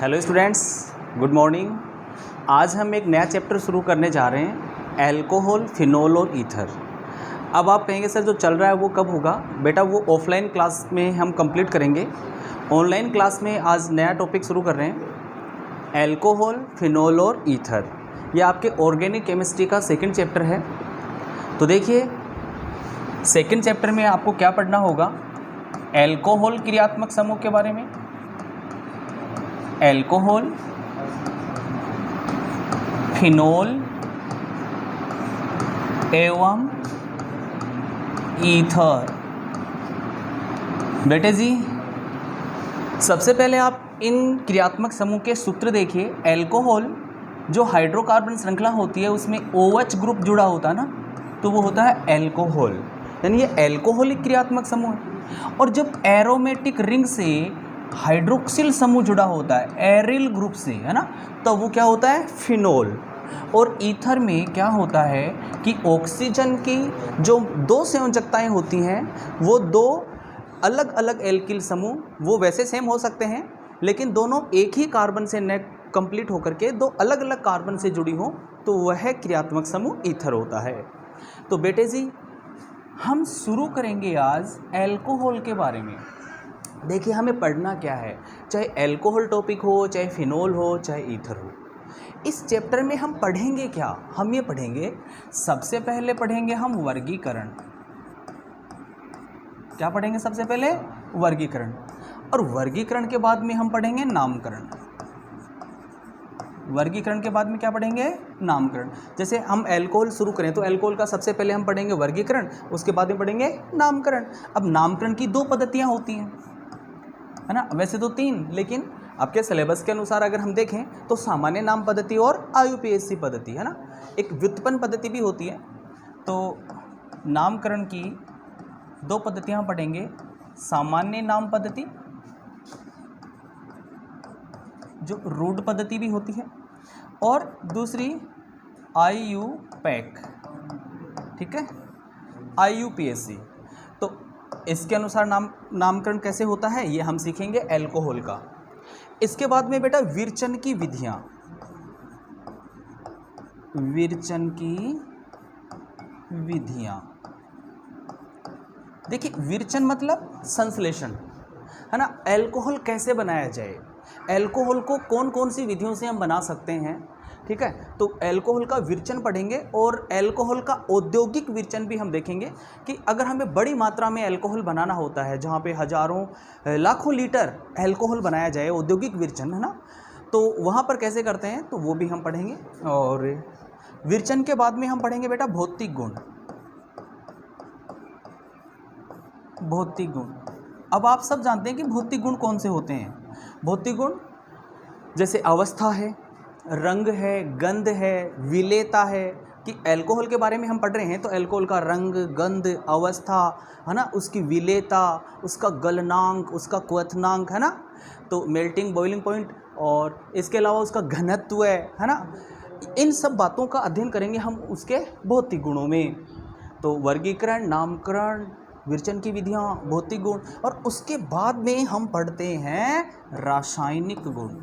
Hello students, good morning. आज हम एक नया चैप्टर शुरू करने जा रहे हैं, अल्कोहल, फिनोल और ईथर। अब आप कहेंगे सर जो चल रहा है वो कब होगा? बेटा वो ऑफलाइन क्लास में हम कंप्लीट करेंगे। ऑनलाइन क्लास में आज नया टॉपिक शुरू कर रहे हैं, अल्कोहल, फिनोल और ईथर। ये आपके ऑर्गेनिक केमिस्ट्री का सेकंड चैप्टर है। तो देखिए, सेकंड चैप्टर में आपको क्या पढ़ना होगा? अल्कोहल क्रियात्मक समूह के बारे में, अल्कोहल, फिनोल एवं ईथर। बेटे जी, सबसे पहले आप इन क्रियात्मक समूह के सूत्र देखिए। अल्कोहल जो हाइड्रोकार्बन श्रृंखला होती है उसमें OH ग्रुप जुड़ा होता है ना, तो वो होता है अल्कोहल, यानी ये अल्कोहलिक क्रियात्मक समूह है। और जब एरोमेटिक रिंग से हाइड्रोक्सिल समूह जुड़ा होता है एरिल ग्रुप से, है ना, तो वो क्या होता है? फिनोल। और ईथर में क्या होता है कि ऑक्सीजन की जो दो संयोजकताएं होती हैं वो दो अलग अलग एल्किल समूह, वो वैसे सेम हो सकते हैं लेकिन दोनों एक ही कार्बन से न कंप्लीट होकर के दो अलग अलग कार्बन से जुड़ी हो, तो वह क्रियात्मक समूह ईथर होता है। तो बेटे जी, हम शुरू करेंगे आज अल्कोहल के बारे में। देखिए, हमें पढ़ना क्या है, चाहे अल्कोहल टॉपिक हो, चाहे फिनोल हो, चाहे ईथर हो। इस चैप्टर में हम पढ़ेंगे क्या? हम ये पढ़ेंगे, सबसे पहले पढ़ेंगे हम वर्गीकरण। क्या पढ़ेंगे? सबसे पहले वर्गीकरण, और वर्गीकरण के बाद में हम पढ़ेंगे नामकरण। वर्गीकरण के बाद में क्या पढ़ेंगे? नामकरण। जैसे हम अल्कोहल शुरू करें तो अल्कोहल का सबसे पहले हम पढ़ेंगे वर्गीकरण, उसके बाद में पढ़ेंगे नामकरण। अब नामकरण की दो पद्धतियाँ होती हैं, है ना, वैसे तो तीन, लेकिन आपके सिलेबस के अनुसार अगर हम देखें तो सामान्य नाम पद्धति और IUPAC पद्धति, है ना, एक व्युत्पन्न पद्धति भी होती है। तो नामकरण की दो पद्धतियां पढ़ेंगे, सामान्य नाम पद्धति जो रूढ़ पद्धति भी होती है, और दूसरी IUPAC, ठीक है, IUPAC। तो इसके अनुसार नामकरण कैसे होता है ये हम सीखेंगे अल्कोहल का। इसके बाद में बेटा विरचन की विधियां, विरचन की विधियां। देखिए, विरचन मतलब संश्लेषण, है ना। अल्कोहल कैसे बनाया जाए, अल्कोहल को कौन कौन सी विधियों से हम बना सकते हैं, ठीक है। तो अल्कोहल का विरचन पढ़ेंगे, और अल्कोहल का औद्योगिक विरचन भी हम देखेंगे कि अगर हमें बड़ी मात्रा में अल्कोहल बनाना होता है, जहाँ पे हजारों लाखों लीटर अल्कोहल बनाया जाए, औद्योगिक विरचन, है ना, तो वहाँ पर कैसे करते हैं, तो वो भी हम पढ़ेंगे। और विरचन के बाद में हम पढ़ेंगे बेटा भौतिक गुण। भौतिक गुण, अब आप सब जानते हैं कि भौतिक गुण कौन से होते हैं। भौतिक गुण जैसे अवस्था है, रंग है, गंध है, विलेयता है। कि अल्कोहल के बारे में हम पढ़ रहे हैं तो अल्कोहल का रंग, गंध, अवस्था, है ना, उसकी विलेयता, उसका गलनांक, उसका क्वथनांक, है ना, तो मेल्टिंग बॉइलिंग पॉइंट, और इसके अलावा उसका घनत्व है ना, इन सब बातों का अध्ययन करेंगे हम उसके भौतिक गुणों में। तो वर्गीकरण, नामकरण, विरचन की विधियाँ, भौतिक गुण, और उसके बाद में हम पढ़ते हैं रासायनिक गुण।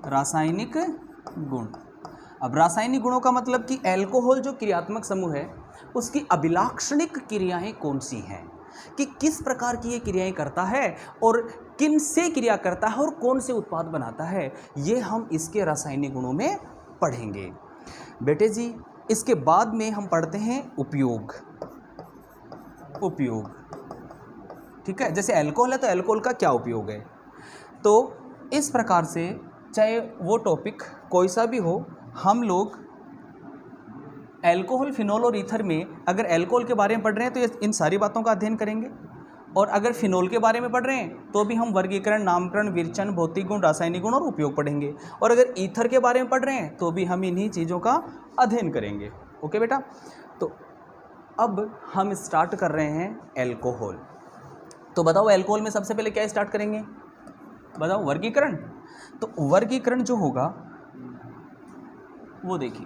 रासायनिक गुण, अब रासायनिक गुणों का मतलब कि अल्कोहल जो क्रियात्मक समूह है उसकी अभिलाक्षणिक क्रियाएं कौन सी हैं, कि किस प्रकार की ये क्रियाएं करता है और किन से क्रिया करता है और कौन से उत्पाद बनाता है, ये हम इसके रासायनिक गुणों में पढ़ेंगे। बेटे जी, इसके बाद में हम पढ़ते हैं उपयोग। उपयोग, ठीक है, जैसे अल्कोहल है तो अल्कोहल का क्या उपयोग है। तो इस प्रकार से चाहे वो टॉपिक कोई सा भी हो, हम लोग अल्कोहल, फिनोल और ईथर में अगर अल्कोहल के बारे में पढ़ रहे हैं तो इन सारी बातों का अध्ययन करेंगे, और अगर फिनोल के बारे में पढ़ रहे हैं तो भी हम वर्गीकरण, नामकरण, विरचन, भौतिक गुण, रासायनिक गुण और उपयोग पढ़ेंगे, और अगर ईथर के बारे में पढ़ रहे हैं तो भी हम इन्हीं चीज़ों का अध्ययन करेंगे। ओके बेटा, तो अब हम स्टार्ट कर रहे हैं अल्कोहल। तो बताओ अल्कोहल में सबसे पहले क्या स्टार्ट करेंगे? बताओ, वर्गीकरण। तो वर्गीकरण जो होगा वो देखिए,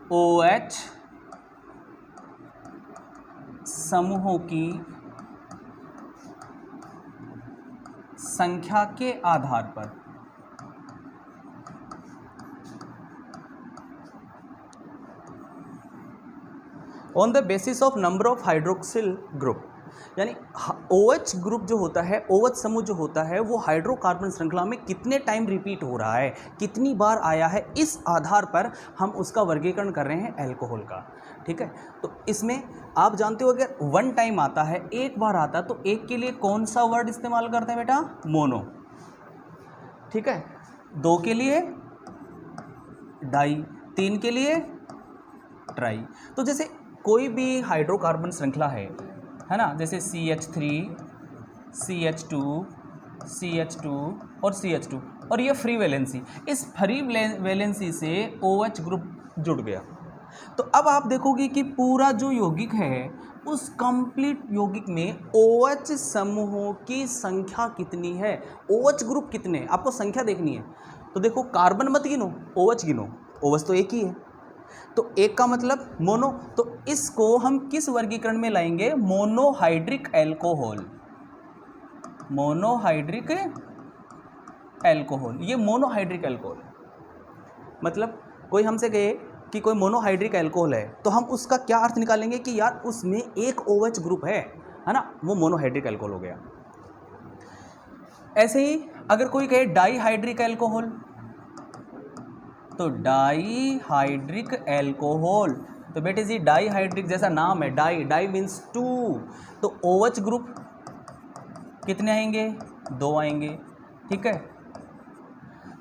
OH समूहों की संख्या के आधार पर, on the basis of number of hydroxyl group, यानी OH ग्रुप जो होता है, OH समूह जो होता है, वो हाइड्रोकार्बन श्रृंखला में कितने टाइम रिपीट हो रहा है, कितनी बार आया है, इस आधार पर हम उसका वर्गीकरण कर रहे हैं अल्कोहल का। ठीक है, तो इसमें आप जानते हो अगर वन टाइम आता है, एक बार आता है, तो एक के लिए कौन सा वर्ड इस्तेमाल करते हैं बेटा? मोनो। ठीक है, दो के लिए डाई, तीन के लिए ट्राई। तो जैसे कोई भी हाइड्रोकार्बन श्रृंखला है ना, जैसे CH3, CH2, CH2 और CH2, और ये फ्री वैलेंसी, इस फ्री वैलेंसी से OH ग्रुप जुड़ गया। तो अब आप देखोगे कि पूरा जो यौगिक है, उस कंप्लीट यौगिक में OH समूहों की संख्या कितनी है, OH ग्रुप कितने, आपको संख्या देखनी है। तो देखो, कार्बन मत गिनो, OH गिनो, OH तो एक ही है, तो एक का मतलब मोनो। तो इसको हम किस वर्गीकरण में लाएंगे? Monohydric alcohol, monohydric alcohol. ये मोनोहाइड्रिक एल्कोहल मतलब कोई हमसे कहे कि कोई मोनोहाइड्रिक एल्कोहल है, तो हम उसका क्या अर्थ निकालेंगे कि यार उसमें एक OH ग्रुप है ना, वो मोनोहाइड्रिक एल्कोहल हो गया। ऐसे ही अगर कोई कहे डाईहाइड्रिक एल्कोहल, तो डाईहाइड्रिक एल्कोहल, तो बेटे जी डाईहाइड्रिक जैसा नाम है, डाई मीन्स टू, तो OH ग्रुप कितने आएंगे? दो आएंगे। ठीक है,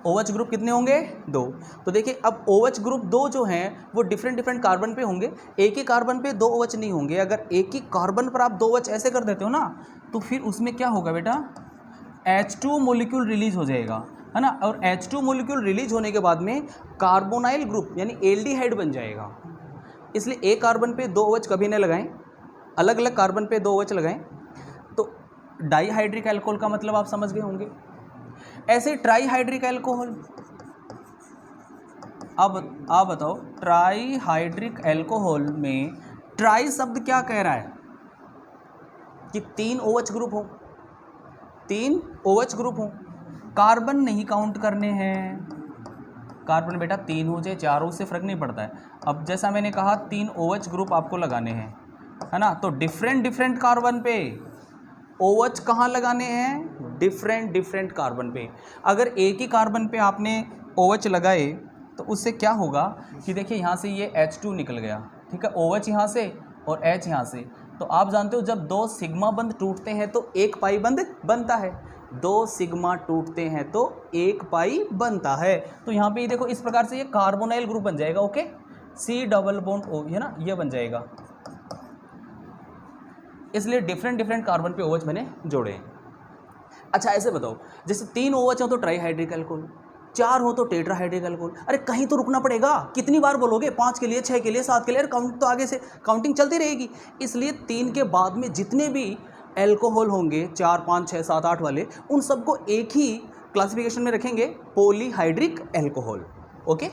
OH ग्रुप कितने होंगे? दो। तो देखिए, अब OH ग्रुप दो जो हैं वो डिफरेंट कार्बन पे होंगे, एक ही कार्बन पे दो OH नहीं होंगे। अगर एक ही कार्बन पर आप दो OH ऐसे कर देते हो ना, तो फिर उसमें क्या होगा बेटा? H2 मोलिक्यूल रिलीज हो जाएगा, है ना, और H2 मोलिक्यूल रिलीज होने के बाद में कार्बोनाइल ग्रुप यानी एल्डिहाइड बन जाएगा। इसलिए एक कार्बन पे दो OH कभी न लगाएं, अलग अलग कार्बन पे दो OH लगाएं। तो डाईहाइड्रिक एल्कोहल का मतलब आप समझ गए होंगे। ऐसे ट्राईहाइड्रिक एल्कोहल, अब आप बताओ, ट्राईहाइड्रिक एल्कोहल में ट्राई शब्द क्या कह रहा है? कि तीन OH ग्रुप हो, तीन OH ग्रुप हो, कार्बन नहीं काउंट करने हैं। कार्बन बेटा तीन हो चाहे चार हो, उससे फर्क नहीं पड़ता है। अब जैसा मैंने कहा, तीन OH ग्रुप आपको लगाने हैं, है ना, तो डिफरेंट कार्बन पे OH कहाँ लगाने हैं? डिफरेंट कार्बन पे। अगर एक ही कार्बन पे आपने OH लगाए तो उससे क्या होगा कि देखिए यहाँ से ये H2 निकल गया, ठीक है, OH यहाँ से और H यहाँ से। तो आप जानते हो जब दो सिग्मा बंध टूटते हैं तो एक पाई बंध बनता है, दो सिग्मा टूटते हैं तो एक पाई बनता है। तो यहाँ पे ये देखो, इस प्रकार से ये कार्बोनाइल ग्रुप बन जाएगा। Okay, C double bond O, है ना, ये बन जाएगा। इसलिए डिफरेंट कार्बन पे OH मैंने जोड़े हैं। अच्छा ऐसे बताओ, जैसे तीन OH हो तो ट्राईहाइड्रिक एल्कोहल, चार हो तो टेट्राहाइड्रिक एल्कोहल। अरे कहीं तो रुकना पड़ेगा, कितनी बार बोलोगे? 5 के लिए, 6 के लिए, 7 के लिए, काउंट तो आगे से काउंटिंग चलती रहेगी। इसलिए 3 के बाद में जितने भी एल्कोहल होंगे, 4, 5, 6, 7, 8 वाले, उन सबको एक ही क्लासिफिकेशन में रखेंगे, polyhydric alcohol. Okay,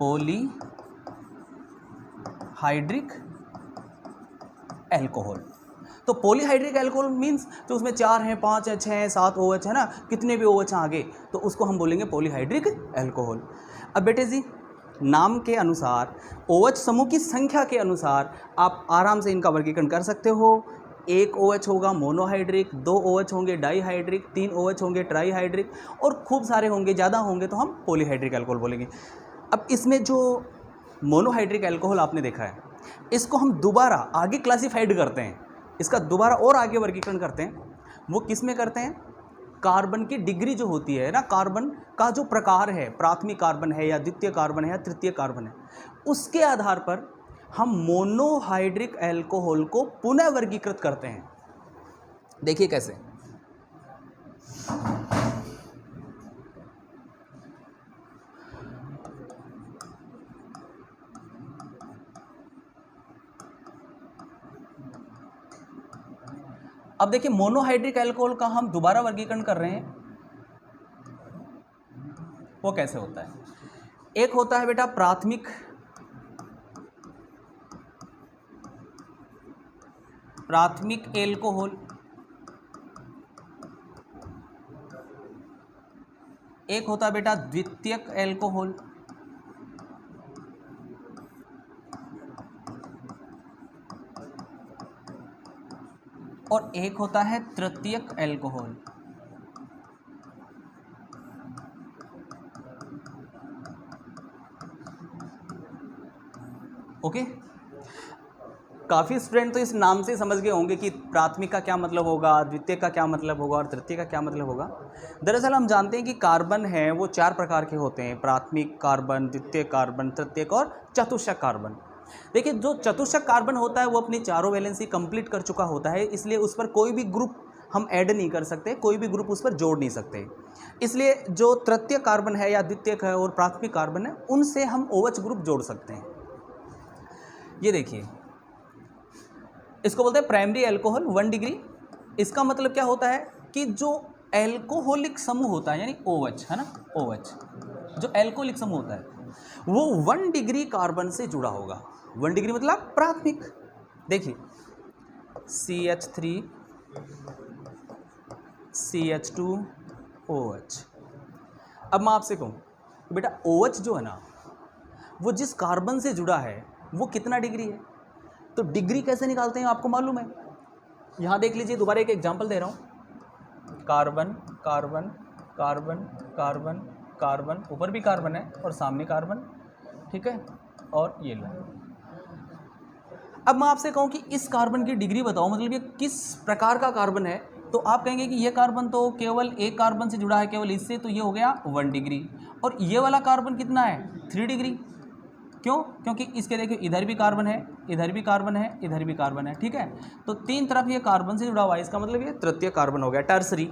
polyhydric alcohol. तो पॉलीहाइड्रिक एल्कोहल मीन्स जो उसमें 4 हैं, 5 है, 6 है, 7 OH है ना, कितने भी OH आगे, तो उसको हम बोलेंगे पॉलीहाइड्रिक एल्कोहल। अब बेटे जी, नाम के अनुसार, OH समूह की संख्या के अनुसार आप आराम से इनका वर्गीकरण कर सकते हो। एक OH होगा मोनोहाइड्रिक, 2 OH होंगे डाईहाइड्रिक, 3 OH होंगे ट्राईहाइड्रिक, और खूब सारे होंगे, ज़्यादा होंगे तो हम पॉलीहाइड्रिक एल्कोहल बोलेंगे। अब इसमें जो मोनोहाइड्रिक एल्कोहल आपने देखा है, इसको हम दोबारा आगे क्लासिफाइड करते हैं, इसका दोबारा और आगे वर्गीकरण करते हैं। वो किस में करते हैं? कार्बन की डिग्री जो होती है ना, कार्बन का जो प्रकार है, प्राथमिक कार्बन है या द्वितीय कार्बन है या तृतीय कार्बन है, उसके आधार पर हम मोनोहाइड्रिक एल्कोहल को पुनः वर्गीकृत करते हैं। देखिए कैसे। अब देखिए, मोनोहाइड्रिक एल्कोहल का हम दोबारा वर्गीकरण कर रहे हैं, वो कैसे होता है? एक होता है बेटा प्राथमिक एल्कोहल, एक होता है बेटा द्वितीयक एल्कोहल, और एक होता है तृतीयक एल्कोहल। ओके, काफ़ी स्टूडेंट तो इस नाम से समझ गए होंगे कि प्राथमिक का क्या मतलब होगा, द्वितीय का क्या मतलब होगा और तृतीय का क्या मतलब होगा। दरअसल हम जानते हैं कि कार्बन है वो 4 प्रकार के होते हैं, प्राथमिक कार्बन, द्वितीय कार्बन, तृतीयक और चतुष्क कार्बन। देखिए, जो चतुष्क कार्बन होता है वो अपनी चारों वैलेंसी कंप्लीट कर चुका होता है, इसलिए उस पर कोई भी ग्रुप हम ऐड नहीं कर सकते, कोई भी ग्रुप उस पर जोड़ नहीं सकते। इसलिए जो तृतीय कार्बन है या द्वितीयक है और प्राथमिक कार्बन है, उनसे हम OH ग्रुप जोड़ सकते हैं। ये देखिए, इसको बोलते हैं प्राइमरी अल्कोहल 1 डिग्री। इसका मतलब क्या होता है कि जो एल्कोहलिक समूह होता है यानी OH है ना, OH जो एल्कोहलिक समूह होता है वो 1 डिग्री कार्बन से जुड़ा होगा। 1 डिग्री मतलब प्राथमिक। देखिए CH3 CH2 OH। अब मैं आपसे कहूँ बेटा OH जो है ना वो जिस कार्बन से जुड़ा है वो कितना डिग्री है, तो डिग्री कैसे निकालते हैं आपको मालूम है। यहाँ देख लीजिए, दोबारा एक एग्जांपल दे रहा हूँ। Carbon carbon carbon carbon carbon, ऊपर भी कार्बन है और सामने कार्बन, ठीक है, और ये लो। अब मैं आपसे कहूँ कि इस कार्बन की डिग्री बताओ, मतलब ये किस प्रकार का कार्बन है, तो आप कहेंगे कि ये कार्बन तो केवल एक कार्बन से जुड़ा है, केवल इससे, तो ये हो गया 1 डिग्री। और ये वाला कार्बन कितना है, 3 डिग्री। क्यों? क्योंकि इसके देखिए इधर भी कार्बन है, इधर भी कार्बन है, इधर भी कार्बन है, ठीक है, तो 3 तरफ ये कार्बन से जुड़ा हुआ है, इसका मतलब ये तृतीय कार्बन हो गया, टर्सरी।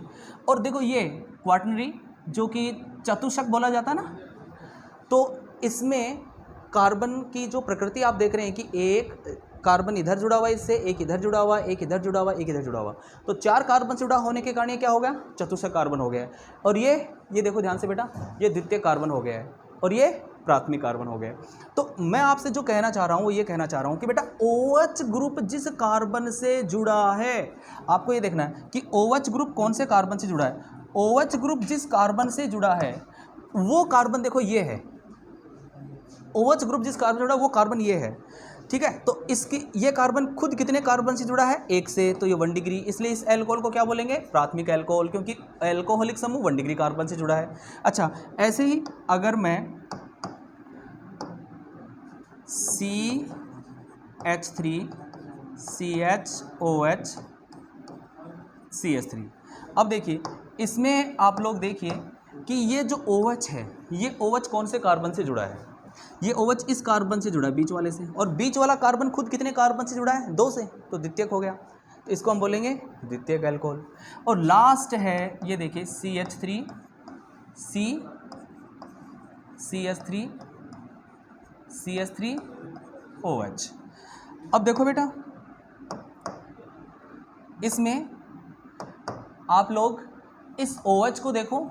और देखो ये क्वाटरनरी जो कि चतुष्क बोला जाता है ना, तो इसमें कार्बन की जो प्रकृति आप देख रहे हैं कि एक कार्बन इधर जुड़ा हुआ है इससे, एक इधर जुड़ा हुआ, एक इधर जुड़ा हुआ, एक इधर जुड़ा हुआ, तो 4 कार्बन से जुड़ा होने के कारण ये क्या हो गया, चतुष्क कार्बन हो गया है। और ये देखो ध्यान से बेटा, ये द्वितीय कार्बन हो गया है और ये प्राथमिक कार्बन हो गया। तो मैं आपसे जो कहना चाह रहा हूँ वो ये कहना चाह रहा हूँ कि बेटा OH ग्रुप जिस कार्बन से जुड़ा है, आपको ये देखना है कि OH ग्रुप कौन से कार्बन से जुड़ा है। OH ग्रुप जिस कार्बन से जुड़ा है वो कार्बन देखो ये है, OH ग्रुप जिस कार्बन से जुड़ा है वो कार्बन ये है, ठीक है। तो इसकी ये कार्बन खुद कितने कार्बन से जुड़ा है, 1 से, तो ये 1 डिग्री, इसलिए इस एल्कोहल को क्या बोलेंगे, प्राथमिक एल्कोहल, क्योंकि एल्कोहलिक समूह 1 डिग्री कार्बन से जुड़ा है। अच्छा, ऐसे ही अगर मैं CH3 CHOH CH3, अब देखिए इसमें आप लोग देखिए कि ये जो OH है, ये OH कौन से कार्बन से जुड़ा है, ये OH इस कार्बन से जुड़ा है, बीच वाले से, और बीच वाला कार्बन खुद कितने कार्बन से जुड़ा है, 2 से, तो द्वितीयक हो गया, तो इसको हम बोलेंगे द्वितीयक एल्कोहल। और लास्ट है ये देखिए CH3 CH3 CH3 OH। अब देखो बेटा, इसमें आप लोग इस OH को देखो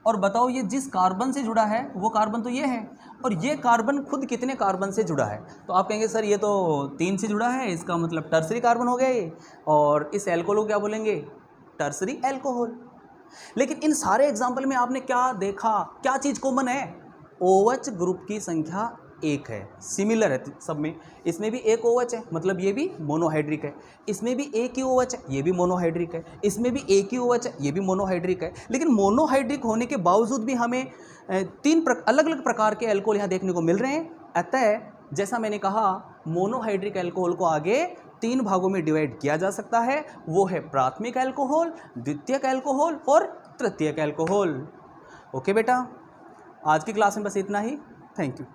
और बताओ ये जिस कार्बन से जुड़ा है वो कार्बन तो ये है, और ये कार्बन खुद कितने कार्बन से जुड़ा है, तो आप कहेंगे सर ये तो 3 से जुड़ा है, इसका मतलब टर्सरी कार्बन हो गया ये, और इस एल्कोहल को क्या बोलेंगे, टर्सरी एल्कोहल। लेकिन इन सारे एग्जाम्पल में आपने क्या देखा, क्या चीज़ कॉमन है, OH ग्रुप की संख्या 1 है, सिमिलर है सब में। इसमें भी एक OH है, मतलब ये भी मोनोहाइड्रिक है, इसमें भी एक ही OH है, ये भी मोनोहाइड्रिक है, इसमें भी एक ही OH है, ये भी मोनोहाइड्रिक है। लेकिन मोनोहाइड्रिक होने के बावजूद भी हमें 3 अलग अलग प्रकार के एल्कोहल यहाँ देखने को मिल रहे हैं। अतः जैसा मैंने कहा, मोनोहाइड्रिक एल्कोहल को आगे 3 भागों में डिवाइड किया जा सकता है, वो है प्राथमिक एल्कोहल, द्वितीयक एल्कोहल और तृतीयक एल्कोहल। ओके बेटा, आज की क्लास में बस इतना ही। Thank you.